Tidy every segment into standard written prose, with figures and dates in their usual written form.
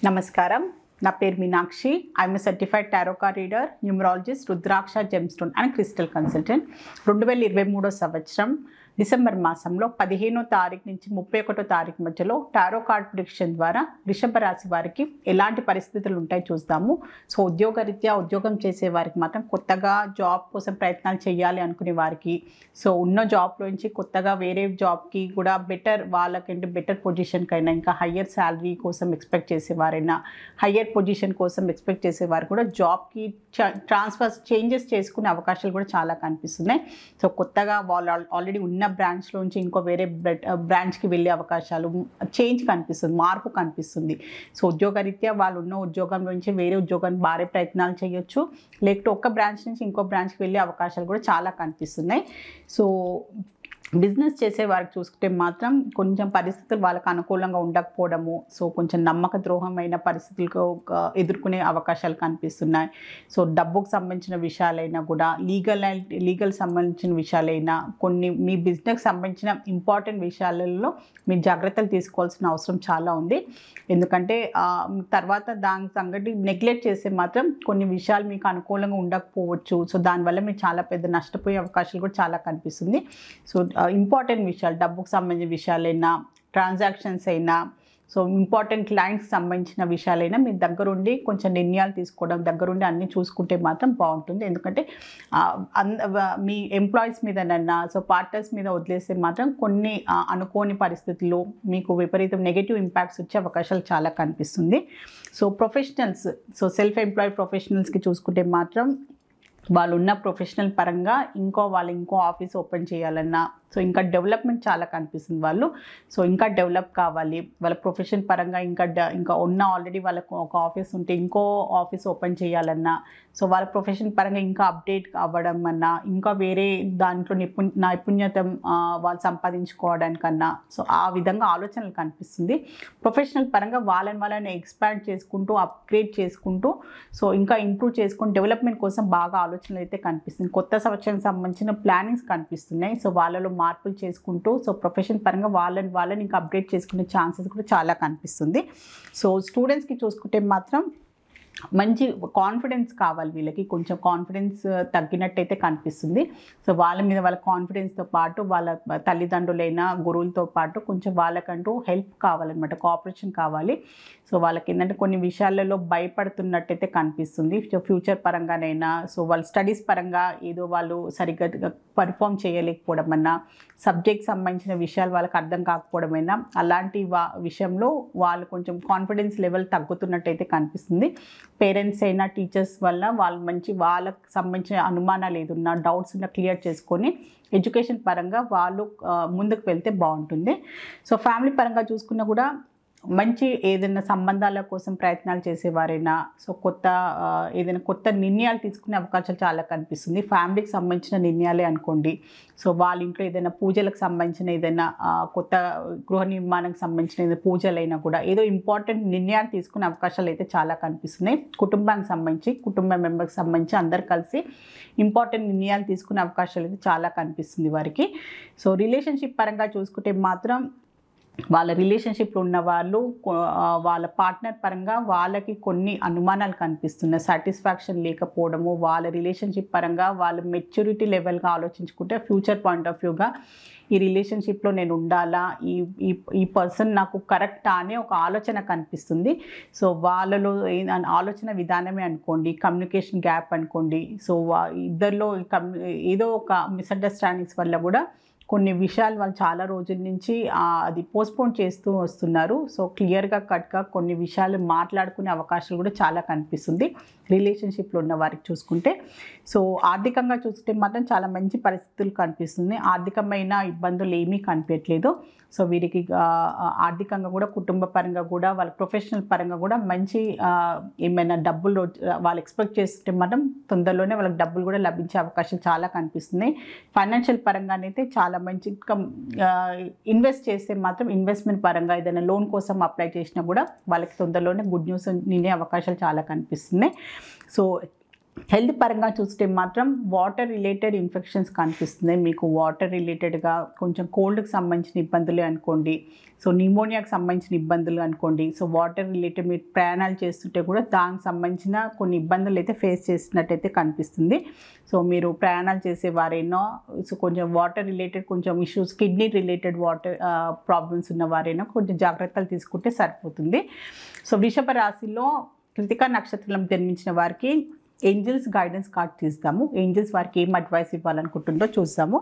నమస్కారం. నా పేరు Meenakshi. I'm a certified tarot card reader, numerologist, rudraksha gemstone and crystal consultant. 2023 సంవత్సరం డిసెంబర్ మాసంలో 15వ తారీఖు నుంచి 31వ తారీఖు మధ్యలో టారో కార్డ్ ప్రిడిక్షన్ ద్వారా వృషభ రాశి వారికి ఎలాంటి పరిస్థితులు ఉంటాయి చూస్తాము. సో ఉద్యోగరీత్యా ఉద్యోగం చేసే వారికి మాత్రం కొత్తగా జాబ్ కోసం ప్రయత్నాలు చేయాలి అనుకునే వారికి, సో ఉన్న జాబ్లో నుంచి కొత్తగా వేరే జాబ్కి కూడా వాళ్ళకంటే బెటర్ పొజిషన్కైనా, ఇంకా హయ్యర్ శాలరీ కోసం ఎక్స్పెక్ట్ చేసేవారైనా, హయ్యర్ పొజిషన్ కోసం ఎక్స్పెక్ట్ చేసేవారు కూడా జాబ్కి చేంజెస్ చేసుకునే అవకాశాలు కూడా చాలా కనిపిస్తున్నాయి. సో కొత్తగా వాళ్ళు ఆల్రెడీ ఉన్న బ్రాంచ్లోంచి ఇంకో వేరే బ్రాంచ్కి వెళ్ళే అవకాశాలు, చేంజ్ కనిపిస్తుంది, మార్పు కనిపిస్తుంది. సో ఉద్యోగరీత్యా వాళ్ళు ఉన్న ఉద్యోగం నుంచి వేరే ఉద్యోగాన్ని మారే ప్రయత్నాలు చేయొచ్చు, లేకపోతే ఒక్క బ్రాంచ్ నుంచి ఇంకో బ్రాంచ్కి వెళ్ళే అవకాశాలు కూడా చాలా కనిపిస్తున్నాయి. సో బిజినెస్ చేసే వారికి చూసుకుంటే మాత్రం కొంచెం పరిస్థితులు వాళ్ళకు అనుకూలంగా ఉండకపోవడము, సో కొంచెం నమ్మక ద్రోహమైన పరిస్థితులకు ఎదుర్కొనే అవకాశాలు కనిపిస్తున్నాయి. సో డబ్బుకు సంబంధించిన విషయాలైనా కూడా, లీగల్ సంబంధించిన విషయాలైనా, కొన్ని మీ బిజినెస్కి సంబంధించిన ఇంపార్టెంట్ విషయాలలో మీరు జాగ్రత్తలు తీసుకోవాల్సిన అవసరం చాలా ఉంది. ఎందుకంటే తర్వాత దాని సంగతి నెగ్లెక్ట్ చేస్తే మాత్రం కొన్ని విషయాలు మీకు అనుకూలంగా ఉండకపోవచ్చు. సో దానివల్ల మీరు చాలా పెద్ద నష్టపోయే అవకాశాలు కూడా చాలా కనిపిస్తుంది. సో ఇంపార్టెంట్ విషయాలు, డబ్బుకు సంబంధించిన విషయాలైనా, ట్రాన్సాక్షన్స్ అయినా, సో ఇంపార్టెంట్ క్లయింట్స్కి సంబంధించిన విషయాలైనా మీ దగ్గరుండి కొంచెం నిర్ణయాలు తీసుకోవడం, దగ్గరుండి అన్నీ చూసుకుంటే మాత్రం బాగుంటుంది. ఎందుకంటే మీ ఎంప్లాయీస్ మీదనన్నా, సో పార్ట్నర్స్ మీద వదిలేస్తే మాత్రం కొన్ని అనుకోని పరిస్థితుల్లో మీకు విపరీతం నెగిటివ్ ఇంపాక్ట్స్ వచ్చే అవకాశాలు చాలా కనిపిస్తుంది. So professionals, so self employee ప్రొఫెషనల్స్కి చూసుకుంటే మాత్రం వాళ్ళు ఉన్న ప్రొఫెషనల్ పరంగా ఇంకో ఆఫీస్ ఓపెన్ చేయాలన్నా, సో ఇంకా డెవలప్మెంట్ చాలా కనిపిస్తుంది. వాళ్ళు సో ఇంకా డెవలప్ కావాలి, వాళ్ళ ప్రొఫెషన్ పరంగా ఇంకా ఉన్న ఆల్రెడీ వాళ్ళకు ఒక ఆఫీస్ ఉంటే ఇంకో ఆఫీస్ ఓపెన్ చేయాలన్నా, సో వాళ్ళ ప్రొఫెషన్ పరంగా ఇంకా అప్డేట్ అవ్వడం అన్నా, ఇంకా వేరే దాంట్లో నైపుణ్యత వాళ్ళు సంపాదించుకోవడానికన్నా, సో ఆ విధంగా ఆలోచనలు కనిపిస్తుంది. ప్రొఫెషనల్ పరంగా వాళ్ళని ఎక్స్పాండ్ చేసుకుంటూ, అప్గ్రేడ్ చేసుకుంటూ, సో ఇంకా ఇంప్రూవ్ చేసుకుంటూ డెవలప్మెంట్ కోసం బాగా ఆలోచనలు అయితే కనిపిస్తుంది. కొత్త సంవత్సరానికి సంబంధించిన ప్లానింగ్స్ కనిపిస్తున్నాయి. సో వాళ్ళలో మార్పులు చేసుకుంటూ, సో ప్రొఫెషన్ పరంగా వాళ్ళని ఇంకా అప్డేట్ చేసుకునే ఛాన్సెస్ కూడా చాలా కనిపిస్తుంది. సో స్టూడెంట్స్కి చూసుకుంటే మాత్రం మంచి కాన్ఫిడెన్స్ కావాలి. వీళ్ళకి కొంచెం కాన్ఫిడెన్స్ తగ్గినట్టయితే కనిపిస్తుంది. సో వాళ్ళ మీద వాళ్ళ కాన్ఫిడెన్స్తో పాటు వాళ్ళ తల్లిదండ్రులైన గురువులతో పాటు కొంచెం వాళ్ళకంటూ హెల్ప్ కావాలన్నమాట, కోఆపరేషన్ కావాలి. సో వాళ్ళకి ఏంటంటే కొన్ని విషయాలలో భయపడుతున్నట్టయితే కనిపిస్తుంది. ఫ్యూచర్ పరంగానైనా, సో వాళ్ళ స్టడీస్ పరంగా ఏదో వాళ్ళు సరిగ్గా పర్ఫామ్ చేయలేకపోవడం అన్నా, సబ్జెక్ట్ సంబంధించిన విషయాలు వాళ్ళకి అర్థం కాకపోవడమైనా, అలాంటి విషయంలో వాళ్ళు కొంచెం కాన్ఫిడెన్స్ లెవెల్ తగ్గుతున్నట్టయితే కనిపిస్తుంది. పేరెంట్స్ అయినా, టీచర్స్ వల్ల వాళ్ళకి సంబంధించిన అనుమానాలు ఏదున్నా, డౌట్స్ ఉన్నా క్లియర్ చేసుకొని ఎడ్యుకేషన్ పరంగా వాళ్ళు ముందుకు వెళ్తే బాగుంటుంది. సో ఫ్యామిలీ పరంగా చూసుకున్నా కూడా మంచి ఏదైనా సంబంధాల కోసం ప్రయత్నాలు చేసేవారైనా, సో ఏదైనా కొత్త నిర్ణయాలు తీసుకునే అవకాశాలు చాలా కనిపిస్తుంది. ఫ్యామిలీకి సంబంధించిన నిర్ణయాలే అనుకోండి. సో వాళ్ళ ఇంట్లో ఏదైనా పూజలకు సంబంధించిన, ఏదైనా కొత్త గృహ నిర్మాణానికి సంబంధించిన ఏదైనా పూజలైనా కూడా ఏదో ఇంపార్టెంట్ నిర్ణయాలు తీసుకునే అవకాశాలు అయితే చాలా కనిపిస్తున్నాయి. కుటుంబానికి సంబంధించి, కుటుంబ మెంబర్కి సంబంధించి అందరు కలిసి ఇంపార్టెంట్ నిర్ణయాలు తీసుకునే అవకాశాలు అయితే చాలా కనిపిస్తుంది వారికి. సో రిలేషన్షిప్ పరంగా చూసుకుంటే మాత్రం వాళ్ళ రిలేషన్షిప్లో ఉన్న వాళ్ళు వాళ్ళ పార్ట్నర్ పరంగా వాళ్ళకి కొన్ని అనుమానాలు కనిపిస్తున్నాయి. సాటిస్ఫాక్షన్ లేకపోవడము, వాళ్ళ రిలేషన్షిప్ పరంగా వాళ్ళ మెచ్యూరిటీ లెవెల్గా ఆలోచించుకుంటే ఫ్యూచర్ పాయింట్ ఆఫ్ వ్యూగా ఈ రిలేషన్షిప్లో నేను ఉండాలా, ఈ పర్సన్ నాకు కరెక్టా అనే ఒక ఆలోచన కనిపిస్తుంది. సో వాళ్ళలో ఆలోచన విధానమే అనుకోండి, కమ్యూనికేషన్ గ్యాప్ అనుకోండి. సో ఇద్దరిలో ఏదో ఒక మిస్అండర్స్టాండింగ్స్ వల్ల కూడా కొన్ని విషయాలు వాళ్ళు చాలా రోజుల నుంచి అది పోస్ట్పోన్ చేస్తూ వస్తున్నారు. సో క్లియర్గా కట్గా కొన్ని విషయాలు మాట్లాడుకునే అవకాశాలు కూడా చాలా కనిపిస్తుంది రిలేషన్షిప్లో ఉన్న వారికి చూసుకుంటే. సో ఆర్థికంగా చూసుకుంటే మాత్రం చాలా మంచి పరిస్థితులు కనిపిస్తుంది. ఆర్థికమైన ఇబ్బందులు ఏమీ కనిపించట్లేదు. సో వీరికి ఆర్థికంగా కూడా, కుటుంబ పరంగా కూడా, వాళ్ళ ప్రొఫెషనల్ పరంగా కూడా మంచి ఏమైనా డబ్బులు వాళ్ళు ఎక్స్పెక్ట్ చేస్తుంటే మాత్రం తొందరలోనే వాళ్ళకి డబ్బులు కూడా లభించే అవకాశాలు చాలా కనిపిస్తున్నాయి. ఫైనాన్షియల్ పరంగానైతే చాలా మంచి ఇన్వెస్ట్ చేస్తే మాత్రం ఇన్వెస్ట్మెంట్ పరంగా ఏదైనా లోన్ కోసం అప్లై చేసినా కూడా వాళ్ళకి తొందరలోనే గుడ్ న్యూస్ నినే అవకాశాలు చాలా కనిపిస్తున్నాయి. సో హెల్త్ పరంగా చూస్తే మాత్రం వాటర్ రిలేటెడ్ ఇన్ఫెక్షన్స్ కనిపిస్తున్నాయి. మీకు వాటర్ రిలేటెడ్గా కొంచెం కోల్డ్కి సంబంధించిన ఇబ్బందులు అనుకోండి, సో న్యూమోనియాకి సంబంధించిన ఇబ్బందులు అనుకోండి. సో వాటర్ రిలేటెడ్ మీరు ప్రయాణాలు చేస్తుంటే కూడా దానికి సంబంధించిన కొన్ని ఇబ్బందులు అయితే ఫేస్ చేసినట్టయితే కనిపిస్తుంది. సో మీరు ప్రయాణాలు చేసేవారైనా, సో కొంచెం వాటర్ రిలేటెడ్ కొంచెం issues, kidney related water problems ఉన్నవారైనా కొంచెం జాగ్రత్తలు తీసుకుంటే సరిపోతుంది. సో వృషభ రాశిలో కృతికా నక్షత్రం జన్మించిన వారికి ఏంజల్స్ గైడెన్స్ కార్డ్ తీస్తాము. ఏంజల్స్ వారికి ఏం అడ్వైస్ ఇవ్వాలనుకుంటుందో చూస్తాము.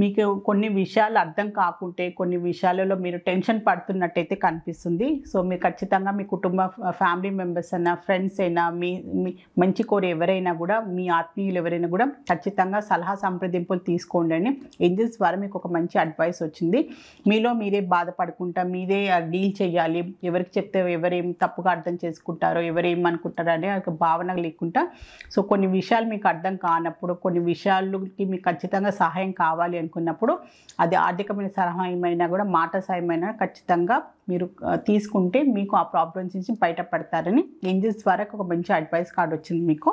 మీకు కొన్ని విషయాలు అర్థం కాకుంటే, కొన్ని విషయాలలో మీరు టెన్షన్ పడుతున్నట్టయితే కనిపిస్తుంది. సో మీరు ఖచ్చితంగా మీ కుటుంబ ఫ్యామిలీ మెంబర్స్ అయినా, ఫ్రెండ్స్ అయినా, మీ మంచి కోరే ఎవరైనా కూడా, మీ ఆత్మీయులు ఎవరైనా కూడా ఖచ్చితంగా సలహా సంప్రదింపులు తీసుకోండి అని ఏంజల్స్ ద్వారా మీకు ఒక మంచి అడ్వైస్ వచ్చింది. మీలో మీరే బాధపడుకుంటా, మీరే డీల్ చేయాలి, ఎవరికి చెప్తే ఎవరేం తప్పుగా అర్థం చేసుకుంటారో, ఎవరేమనుకుంటారో అనే ఒక భావన లేకుండా, సో కొన్ని విషయాలు మీకు అర్థం కానప్పుడు, కొన్ని విషయాలకి మీకు ఖచ్చితంగా సహాయం కావాలి అనుకున్నప్పుడు, అది ఆర్థికమైన సహాయమైనా కూడా, మాట సహాయమైనా ఖచ్చితంగా మీరు తీసుకుంటే మీకు ఆ ప్రాబ్లమ్స్ నుంచి బయటపడతారని ఏంజల్స్ ద్వారా ఒక మంచి అడ్వైస్ కార్డ్ వచ్చింది మీకు.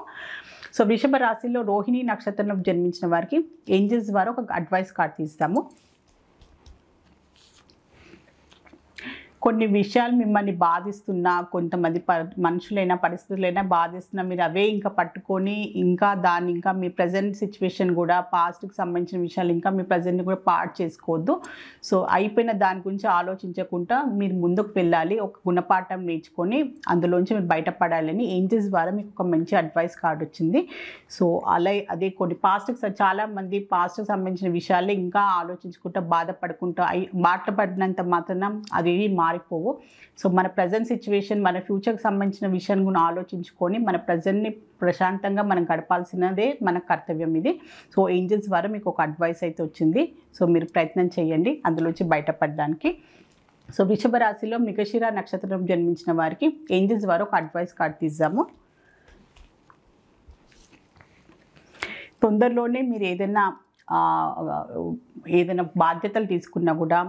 సో వృషభ రాశిలో రోహిణి నక్షత్రంలో జన్మించిన వారికి ఏంజల్స్ ద్వారా ఒక అడ్వైస్ కార్డ్ తీస్తాము. కొన్ని విషయాలు మిమ్మల్ని బాధిస్తున్నా, కొంతమంది మనుషులైనా పరిస్థితులైనా బాధిస్తున్నా, మీరు అవే ఇంకా పట్టుకొని ఇంకా దాన్ని ఇంకా మీ ప్రజెంట్ సిచ్యువేషన్ కూడా, పాస్ట్కి సంబంధించిన విషయాలు ఇంకా మీ ప్రజెంట్ని కూడా పాడు చేసుకోవద్దు. సో అయిపోయిన దాని గురించి ఆలోచించకుండా మీరు ముందుకు వెళ్ళాలి, ఒక గుణపాఠం నేర్చుకొని అందులోంచి మీరు బయటపడాలని ఏంజల్స్ ద్వారా మీకు ఒక మంచి అడ్వైస్ కార్డ్ వచ్చింది. సో అదే కొన్ని చాలామంది పాస్ట్కి సంబంధించిన విషయాలే ఇంకా ఆలోచించుకుంటా, బాధపడుకుంటా మాట్లాడినంత మాత్రం అది మారిపోవు. సో మన ప్రజెంట్ సిచ్యువేషన్, మన ఫ్యూచర్కి సంబంధించిన విషయాన్ని కూడా ఆలోచించుకొని మన ప్రజెంట్ని ప్రశాంతంగా మనం గడపాల్సినదే మన కర్తవ్యం ఇది. సో ఏంజల్స్ ద్వారా మీకు ఒక అడ్వైస్ అయితే వచ్చింది. సో మీరు ప్రయత్నం చేయండి అందులోంచి బయటపడడానికి. సో వృషభ రాశిలో మృగశిర నక్షత్రం జన్మించిన వారికి ఏంజల్స్ ద్వారా ఒక అడ్వైస్ కార్డ్ తీద్దాము. తొందరలోనే మీరు ఏదైనా బాధ్యతలు తీసుకున్నా కూడా,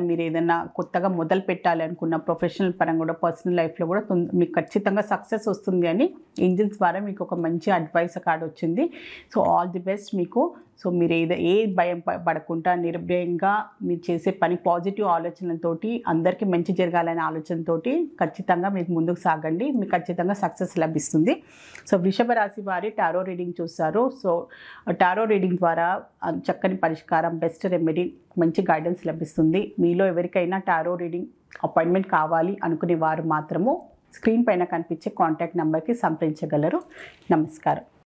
మీరు ఏదైనా కొత్తగా మొదలు పెట్టాలి అనుకున్న ప్రొఫెషనల్ పరంగా కూడా, పర్సనల్ లైఫ్లో కూడా మీకు ఖచ్చితంగా సక్సెస్ వస్తుంది అని ఏంజల్స్ ద్వారా మీకు ఒక మంచి అడ్వైస్ కార్డ్ వచ్చింది. సో ఆల్ ది బెస్ట్ మీకు. సో మీరు ఏ భయం పడకుండా నిర్భయంగా మీరు చేసే పని పాజిటివ్ ఆలోచనలతోటి, అందరికీ మంచి జరగాలనే ఆలోచనతోటి ఖచ్చితంగా మీకు ముందుకు సాగండి, మీకు ఖచ్చితంగా సక్సెస్ లభిస్తుంది. సో వృషభ రాశి వారి టారో రీడింగ్ చూస్తారు. సో టారో రీడింగ్ ద్వారా చక్కని పరిష్కారం, బెస్ట్ రెమెడీ, మంచి గైడెన్స్ లభిస్తుంది. మీలో ఎవరికైనా టారో రీడింగ్ అపాయింట్మెంట్ కావాలి అనుకునే వారు మాత్రము స్క్రీన్ పైన కనిపించే కాంటాక్ట్ నెంబర్కి సంప్రదించగలరు. నమస్కారం.